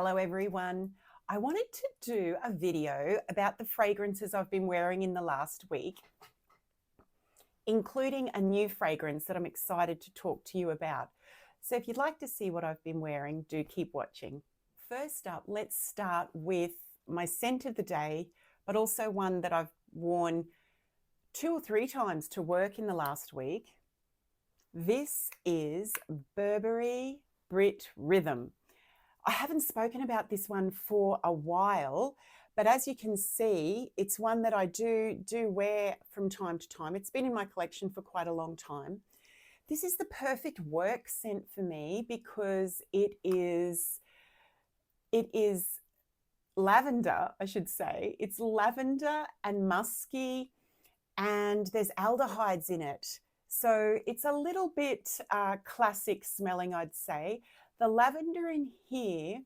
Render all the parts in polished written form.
Hello everyone. I wanted to do a video about the fragrances I've been wearing in the last week, including a new fragrance that I'm excited to talk to you about. So if you'd like to see what I've been wearing, do keep watching. First up, let's start with my scent of the day, but also one that I've worn 2 or 3 times to work in the last week. This is Burberry Brit Rhythm. I haven't spoken about this one for a while, but as you can see, it's one that I do wear from time to time. It's been in my collection for quite a long time. This is the perfect work scent for me because it is lavender, I should say. It's lavender and musky, and there's aldehydes in it. So it's a little bit classic smelling, I'd say. The lavender in here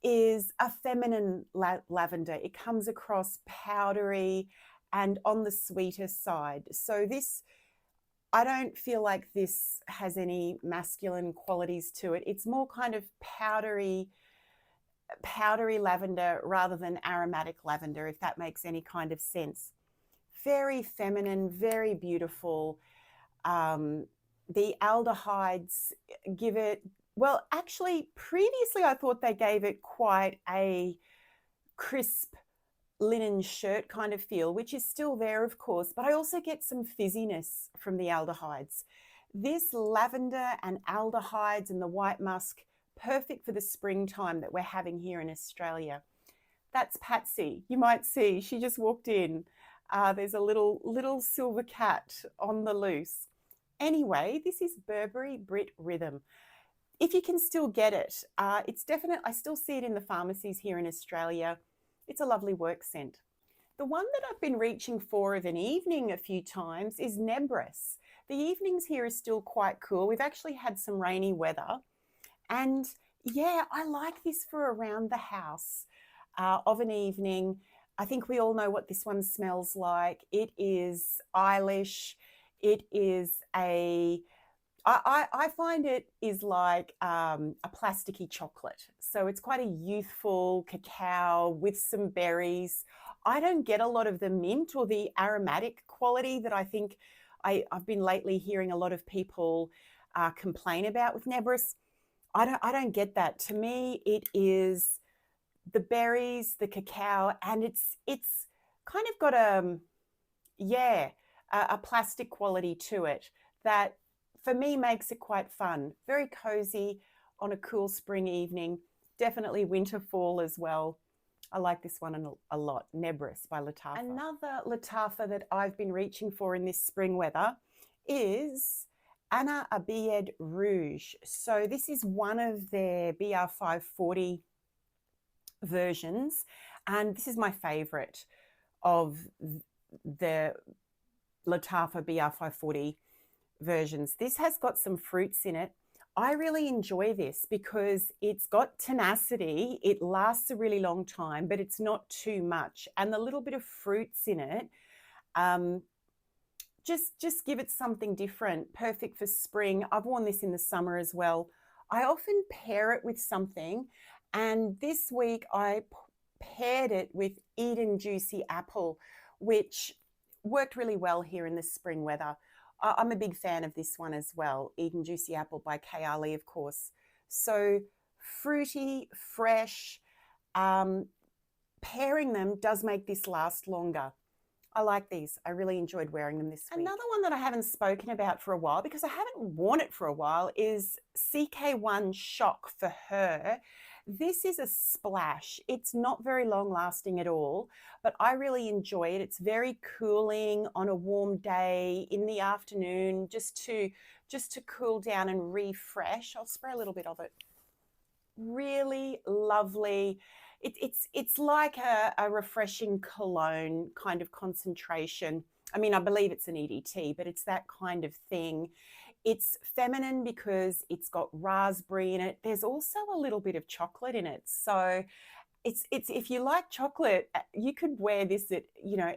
is a feminine lavender. It comes across powdery and on the sweeter side. So this, I don't feel like this has any masculine qualities to it. It's more kind of powdery lavender rather than aromatic lavender, if that makes any kind of sense. Very feminine, very beautiful. The aldehydes give it, well, actually, previously I thought they gave it quite a crisp linen shirt kind of feel, which is still there, of course, but I also get some fizziness from the aldehydes. This lavender and aldehydes and the white musk, perfect for the springtime that we're having here in Australia. That's Patsy. You might see, she just walked in. There's a little silver cat on the loose. Anyway, this is Burberry Brit Rhythm. If you can still get it, it's definite. I still see it in the pharmacies here in Australia. It's a lovely work scent. The one that I've been reaching for of an evening a few times is Nebris. The evenings here are still quite cool. We've actually had some rainy weather. And yeah, I like this for around the house of an evening. I think we all know what this one smells like. It is Eilish. It is I find it is like a plasticky chocolate. So it's quite a youthful cacao with some berries. I don't get a lot of the mint or the aromatic quality that I think I've been lately hearing a lot of people complain about with Nebris. I don't get that. To me, it is the berries, the cacao, and it's kind of got a plastic quality to it that for me makes it quite fun. Very cozy on a cool spring evening. Definitely winter, fall as well. I like this one a lot. Nebris by Lattafa. Another Lattafa that I've been reaching for in this spring weather is Abiyedh Rouge. So this is one of their BR540 versions, and this is my favorite of the Lattafa BR540 versions. This has got some fruits in it. I really enjoy this because it's got tenacity. It lasts a really long time, but it's not too much. And the little bit of fruits in it, just give it something different. Perfect for spring. I've worn this in the summer as well. I often pair it with something, and this week I paired it with Eden Juicy Apple, which worked really well here in the spring weather. I'm a big fan of this one as well, Eden Juicy Apple by Kayali, of course. So fruity, fresh, pairing them does make this last longer. I like these. I really enjoyed wearing them this week. Another one that I haven't spoken about for a while because I haven't worn it for a while is CK1 Shock for Her. This is a splash. It's not very long lasting at all, but I really enjoy it. It's very cooling on a warm day in the afternoon, just to cool down and refresh. I'll spray a little bit of it. Really lovely. It's like a refreshing cologne kind of concentration. I mean, I believe it's an EDT, but it's that kind of thing. It's feminine because it's got raspberry in it. There's also a little bit of chocolate in it. So it's if you like chocolate, you could wear this at,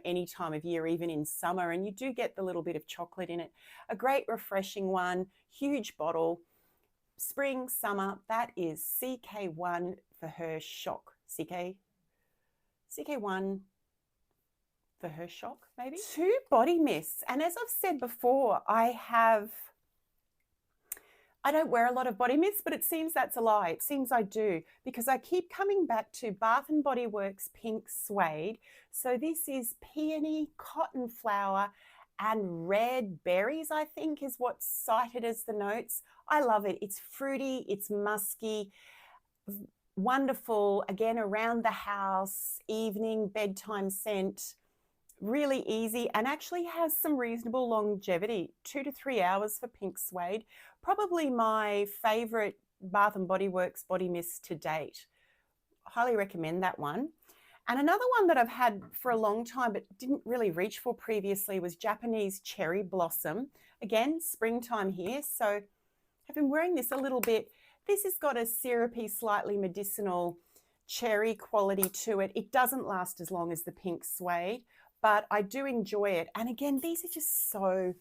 any time of year, even in summer, and you do get the little bit of chocolate in it. A great refreshing one, huge bottle. spring, summer, that is CK1 for her shock. CK1 for her shock, maybe. 2 body mists. And as I've said before, I don't wear a lot of body mists, but it seems that's a lie. It seems I do, because I keep coming back to Bath & Body Works Pink Suede. So this is peony, cotton flower, and red berries, I think is what's cited as the notes. I love it. It's fruity, it's musky, wonderful, again, around the house, evening, bedtime scent. Really easy and actually has some reasonable longevity, 2 to 3 hours for Pink Suede. Probably my favorite Bath & Body Works body mist to date. Highly recommend that one. And another one that I've had for a long time but didn't really reach for previously was Japanese Cherry Blossom. Again, springtime here, so I've been wearing this a little bit. This has got a syrupy, slightly medicinal cherry quality to it. It doesn't last as long as the Pink Suede, but I do enjoy it. And again, these are just so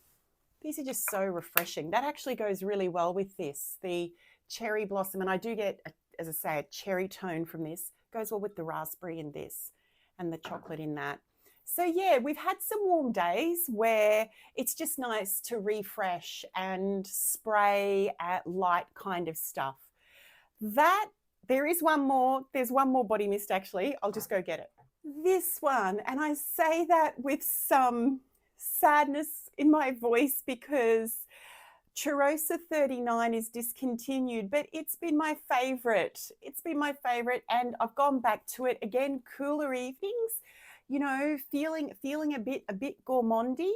refreshing. That actually goes really well with this, the Cherry Blossom. And I do get, as I say, a cherry tone from this. Goes well with the raspberry in this and the chocolate in that. So yeah, we've had some warm days where it's just nice to refresh and spray at light kind of stuff. There's one more body mist actually. I'll just go get it. This one, and I say that with some sadness in my voice because Cheirosa 39 is discontinued, but it's been my favorite. It's been my favorite, and I've gone back to it again. Cooler evenings, you know, feeling a bit gourmandy.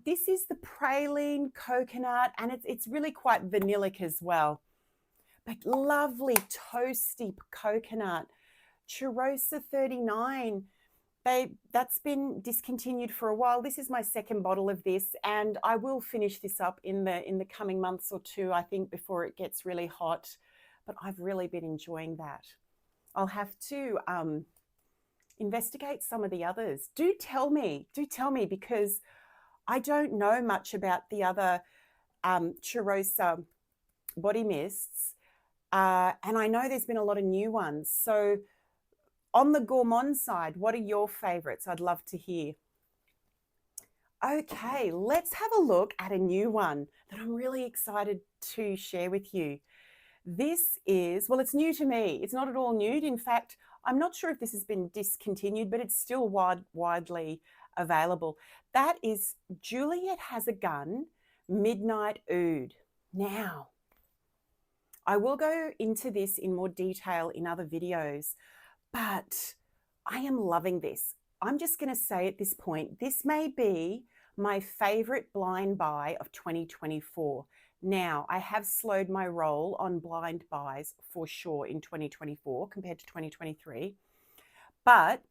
This is the praline coconut, and it's really quite vanillic as well, but lovely toasty coconut. Cheirosa 39. That's been discontinued for a while. This is my second bottle of this, and I will finish this up in the coming months or two, I think, before it gets really hot. But I've really been enjoying that. I'll have to investigate some of the others. Do tell me, because I don't know much about the other Cheirosa body mists, and I know there's been a lot of new ones. So on the gourmand side, what are your favorites? I'd love to hear. Okay, let's have a look at a new one that I'm really excited to share with you. This is, well, it's new to me. It's not at all new. In fact, I'm not sure if this has been discontinued, but it's still widely available. That is Juliette Has a Gun Midnight Oud. Now, I will go into this in more detail in other videos, but I am loving this. I'm just going to say at this point, this may be my favorite blind buy of 2024. Now, I have slowed my roll on blind buys for sure in 2024 compared to 2023, but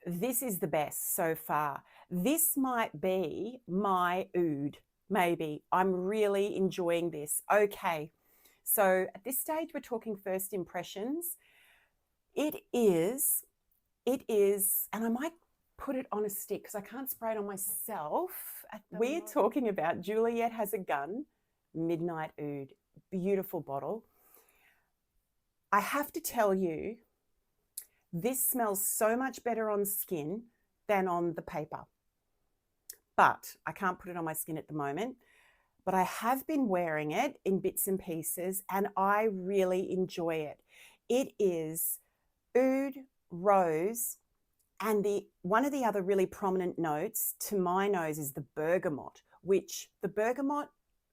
this is the best so far. This might be my oud, maybe. I'm really enjoying this. Okay, so at this stage, we're talking first impressions. It is, and I might put it on a stick because I can't spray it on myself. We're talking about Juliette Has a Gun Midnight Oud. Beautiful bottle. I have to tell you, this smells so much better on skin than on the paper. But I can't put it on my skin at the moment. But I have been wearing it in bits and pieces, and I really enjoy it. It is oud, rose, and one of the other really prominent notes to my nose is the bergamot, which the bergamot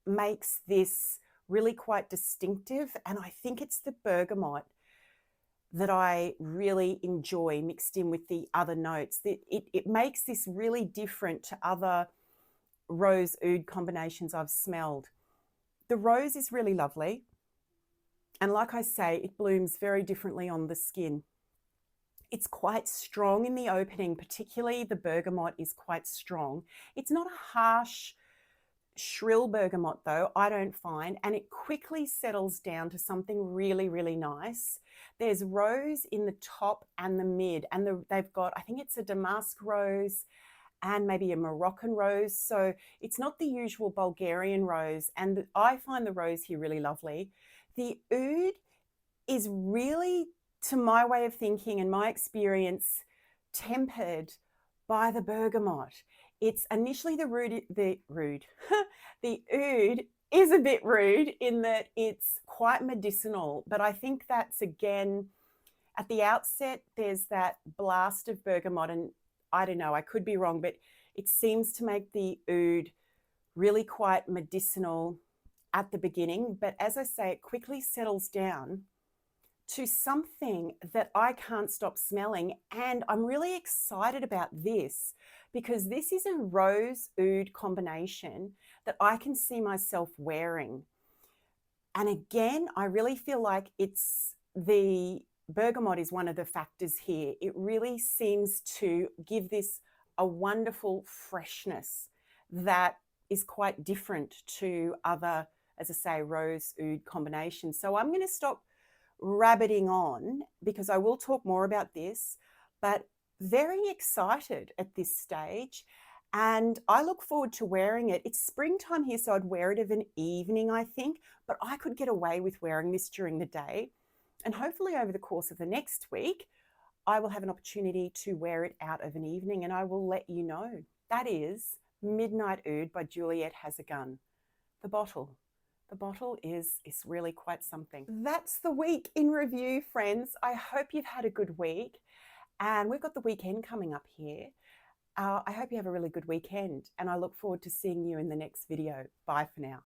makes this really quite distinctive, and I think it's the bergamot that I really enjoy mixed in with the other notes. It makes this really different to other rose oud combinations I've smelled. The rose is really lovely, and like I say, it blooms very differently on the skin. It's quite strong in the opening, particularly the bergamot is quite strong. It's not a harsh, shrill bergamot though, I don't find, and it quickly settles down to something really, really nice. There's rose in the top and the mid, and they've got, I think it's a damask rose and maybe a Moroccan rose. So it's not the usual Bulgarian rose. And I find the rose here really lovely. The oud is really, to my way of thinking and my experience, tempered by the bergamot. It's initially the oud is a bit rude in that it's quite medicinal, but I think that's, again, at the outset, there's that blast of bergamot, and I don't know, I could be wrong, but it seems to make the oud really quite medicinal at the beginning. But as I say, it quickly settles down to something that I can't stop smelling. And I'm really excited about this because this is a rose oud combination that I can see myself wearing. And again, I really feel like it's the bergamot is one of the factors here. It really seems to give this a wonderful freshness that is quite different to other, as I say, rose oud combinations. So I'm going to stop rabbiting on because I will talk more about this, but very excited at this stage. And I look forward to wearing it. It's springtime here, so I'd wear it of an evening, I think, but I could get away with wearing this during the day. And hopefully over the course of the next week, I will have an opportunity to wear it out of an evening, and I will let you know. That is Midnight Oud by Juliette Has a Gun. The bottle. The bottle is really quite something. That's the week in review, friends. I hope you've had a good week. And we've got the weekend coming up here. I hope you have a really good weekend, and I look forward to seeing you in the next video. Bye for now.